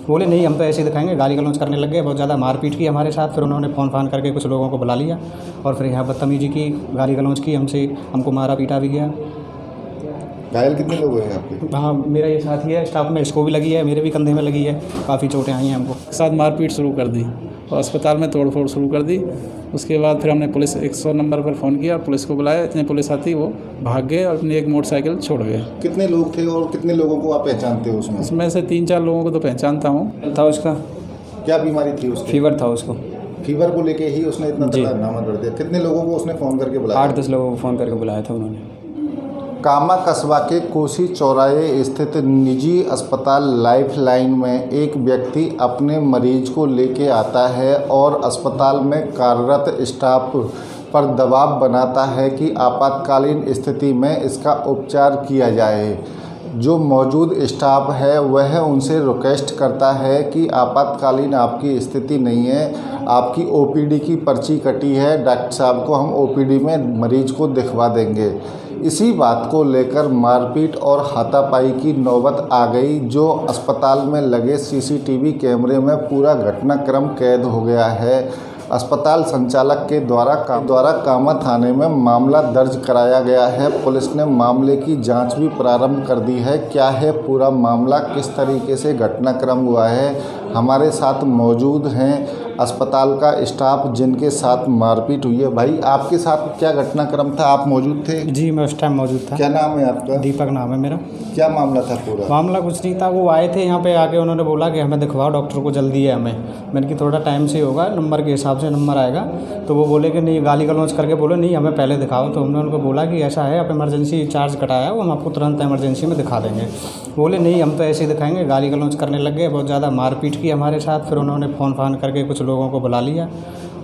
बोले नहीं हम तो ऐसे ही दिखाएंगे, गाली गलौज करने लग गए, बहुत ज़्यादा मारपीट की हमारे साथ। फिर उन्होंने फ़ोन फान करके कुछ लोगों को बुला लिया और फिर यहाँ बदतमीजी की, गाली गलौज की हमसे, हमको मारा पीटा भी गया। घायल कितने लोग हैं आपके? हाँ मेरा ये साथी है स्टाफ में, इसको भी लगी है, मेरे भी कंधे में लगी है, काफ़ी चोटें आई हैं हमको। साथ मारपीट शुरू कर दी और अस्पताल में तोड़फोड़ शुरू कर दी। उसके बाद फिर हमने पुलिस 100 नंबर पर फ़ोन किया, पुलिस को बुलाया। इतने पुलिस आती वो भाग गए और अपनी एक मोटरसाइकिल छोड़ गए। कितने लोग थे और कितने लोगों को आप पहचानते हो उसमें? उसमें से 3-4 लोगों को तो पहचानता हूँ। था उसका क्या बीमारी थी उसकी? फीवर था उसको। फीवर को लेके ही उसने इतना तगड़ा हंगामा कर दिया। कितने लोगों को उसने फ़ोन करके बुलाया? 8-10 लोगों को फ़ोन करके बुलाया था उन्होंने। कामा कस्बा के कोसी चौराहे स्थित निजी अस्पताल लाइफलाइन में एक व्यक्ति अपने मरीज को लेके आता है और अस्पताल में कार्यरत स्टाफ पर दबाव बनाता है कि आपातकालीन स्थिति में इसका उपचार किया जाए। जो मौजूद स्टाफ है वह उनसे रिक्वेस्ट करता है कि आपातकालीन आपकी स्थिति नहीं है, आपकी ओपीडी की पर्ची कटी है, डॉक्टर साहब को हम ओपीडी में मरीज को दिखवा देंगे। इसी बात को लेकर मारपीट और हाथापाई की नौबत आ गई, जो अस्पताल में लगे सीसीटीवी कैमरे में पूरा घटनाक्रम कैद हो गया है। अस्पताल संचालक के द्वारा कामा थाने में मामला दर्ज कराया गया है। पुलिस ने मामले की जांच भी प्रारंभ कर दी है। क्या है पूरा मामला, किस तरीके से घटनाक्रम हुआ है, हमारे साथ मौजूद हैं अस्पताल का स्टाफ जिनके साथ मारपीट हुई है। भाई आपके साथ क्या घटनाक्रम था, आप मौजूद थे? जी मैं उस टाइम मौजूद था। क्या नाम है आपका? दीपक नाम है मेरा। क्या मामला था पूरा? मामला कुछ नहीं था, वो आए थे यहाँ पे आके, उन्होंने बोला कि हमें दिखवाओ, डॉक्टर को जल्दी है हमें। मैंने कि थोड़ा टाइम से होगा, नंबर के हिसाब से नंबर आएगा। तो वो बोले कि नहीं, गाली गलौज करके बोले नहीं हमें पहले दिखाओ। तो हमने उनको बोला कि ऐसा है, आप इमरजेंसी चार्ज कटाया वो हम आपको तुरंत इमरजेंसी में दिखा देंगे। बोले नहीं हम तो ऐसे ही दिखाएंगे, गाली गलौज करने लग गए, बहुत ज़्यादा मारपीट की हमारे साथ। फिर उन्होंने फ़ोन फान करके कुछ लोगों को बुला लिया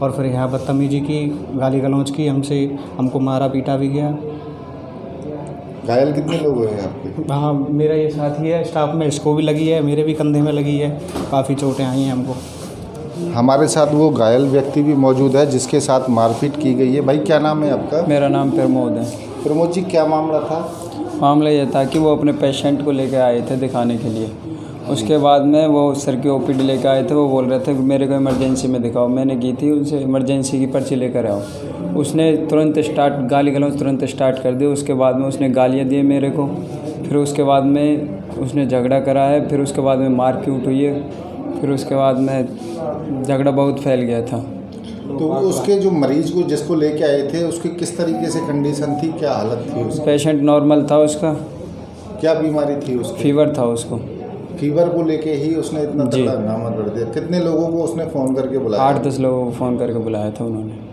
और फिर यहाँ बदतमीजी की, गाली गलौज की हमसे, हमको मारा पीटा भी गया। घायल कितने लोग हैं आपके? हाँ मेरा ये साथी है स्टाफ में, इसको भी लगी है, मेरे भी कंधे में लगी है, काफ़ी चोटें आई हैं हमको। हमारे साथ वो घायल व्यक्ति भी मौजूद है जिसके साथ मारपीट की गई है। भाई क्या नाम है आपका? मेरा नाम प्रमोद है। प्रमोद जी क्या मामला था? मामला ये था कि वो अपने पेशेंट को लेकर आए थे दिखाने के लिए। उसके बाद में वो सर की ओपीडी लेकर आए थे। वो बोल रहे थे कि मेरे को इमरजेंसी में दिखाओ। मैंने की थी उनसे इमरजेंसी की पर्ची लेकर आओ। उसने तुरंत गाली गलौज तुरंत स्टार्ट कर दी। उसके बाद में उसने गालियाँ दी मेरे को। फिर उसके बाद में उसने झगड़ा करा है। फिर उसके बाद में मार पीट हुई है। फिर उसके बाद में झगड़ा बहुत फैल गया था। तो उसके जो मरीज को जिसको लेके आए थे उसकी किस तरीके से कंडीशन थी, क्या हालत थी उसकी? पेशेंट नॉर्मल था उसका। क्या बीमारी थी उसकी? फीवर था उसको। फीवर को लेके ही उसने इतना तगड़ा हंगामा कर दिया। कितने लोगों को उसने फ़ोन करके बुलाया? 8-10 लोगों को फ़ोन करके बुलाया था उन्होंने।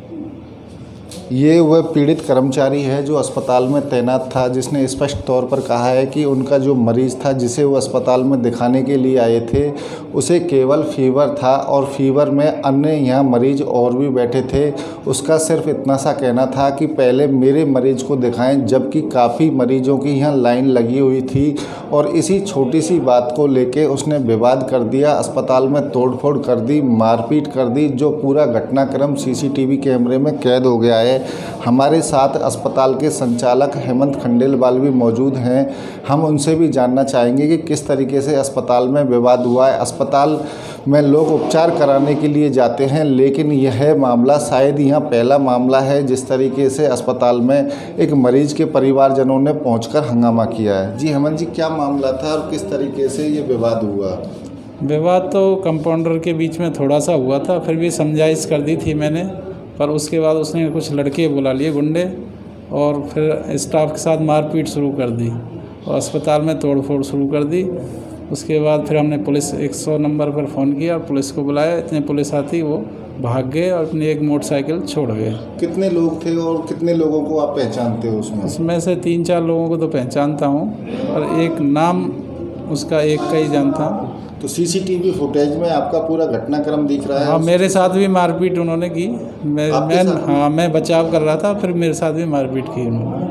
ये वह पीड़ित कर्मचारी है जो अस्पताल में तैनात था, जिसने स्पष्ट तौर पर कहा है कि उनका जो मरीज़ था जिसे वो अस्पताल में दिखाने के लिए आए थे उसे केवल फीवर था और फीवर में अन्य यहाँ मरीज़ और भी बैठे थे। उसका सिर्फ इतना सा कहना था कि पहले मेरे मरीज़ को दिखाएं, जबकि काफ़ी मरीजों की यहाँ लाइन लगी हुई थी। और इसी छोटी सी बात को लेके उसने विवाद कर दिया, अस्पताल में तोड़फोड़ कर दी, मारपीट कर दी, जो पूरा घटनाक्रम सीसीटीवी कैमरे में कैद हो गया है। हमारे साथ अस्पताल के संचालक हेमंत खंडेलवाल भी मौजूद हैं। हम उनसे भी जानना चाहेंगे कि किस तरीके से अस्पताल में विवाद हुआ है। अस्पताल में लोग उपचार कराने के लिए जाते हैं, लेकिन यह मामला शायद यहाँ पहला मामला है जिस तरीके से अस्पताल में एक मरीज के परिवारजनों ने पहुंचकर हंगामा किया है। जी हेमंत जी क्या मामला था और किस तरीके से ये विवाद हुआ? विवाद तो कंपाउंडर के बीच में थोड़ा सा हुआ था, फिर भी समझाइश कर दी थी मैंने। पर उसके बाद उसने कुछ लड़के बुला लिए गुंडे और फिर स्टाफ के साथ मारपीट शुरू कर दी और अस्पताल में तोड़फोड़ शुरू कर दी। उसके बाद फिर हमने पुलिस 100 नंबर पर फ़ोन किया, पुलिस को बुलाया। इतने पुलिस आती वो भाग गए और अपनी एक मोटरसाइकिल छोड़ गए। कितने लोग थे और कितने लोगों को आप पहचानते हो उसमें? उसमें से 3-4 लोगों को तो पहचानता हूँ और एक नाम उसका एक का ही जानता हूँ। तो सीसीटीवी फुटेज में आपका पूरा घटनाक्रम दिख रहा है? हाँ मेरे साथ भी मारपीट उन्होंने की। मैं बचाव कर रहा था, फिर मेरे साथ भी मारपीट की उन्होंने।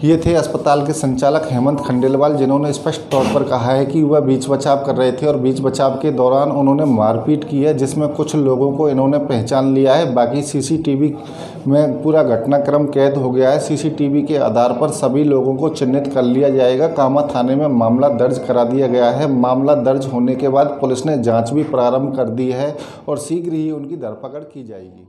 ये थे अस्पताल के संचालक हेमंत खंडेलवाल, जिन्होंने स्पष्ट तौर पर कहा है कि वह बीच बचाव कर रहे थे और बीच बचाव के दौरान उन्होंने मारपीट की है, जिसमें कुछ लोगों को इन्होंने पहचान लिया है। बाकी सीसीटीवी में पूरा घटनाक्रम कैद हो गया है। सीसीटीवी के आधार पर सभी लोगों को चिन्हित कर लिया जाएगा। कामा थाने में मामला दर्ज करा दिया गया है। मामला दर्ज होने के बाद पुलिस ने जाँच भी प्रारंभ कर दी है और शीघ्र ही उनकी धरपकड़ की जाएगी।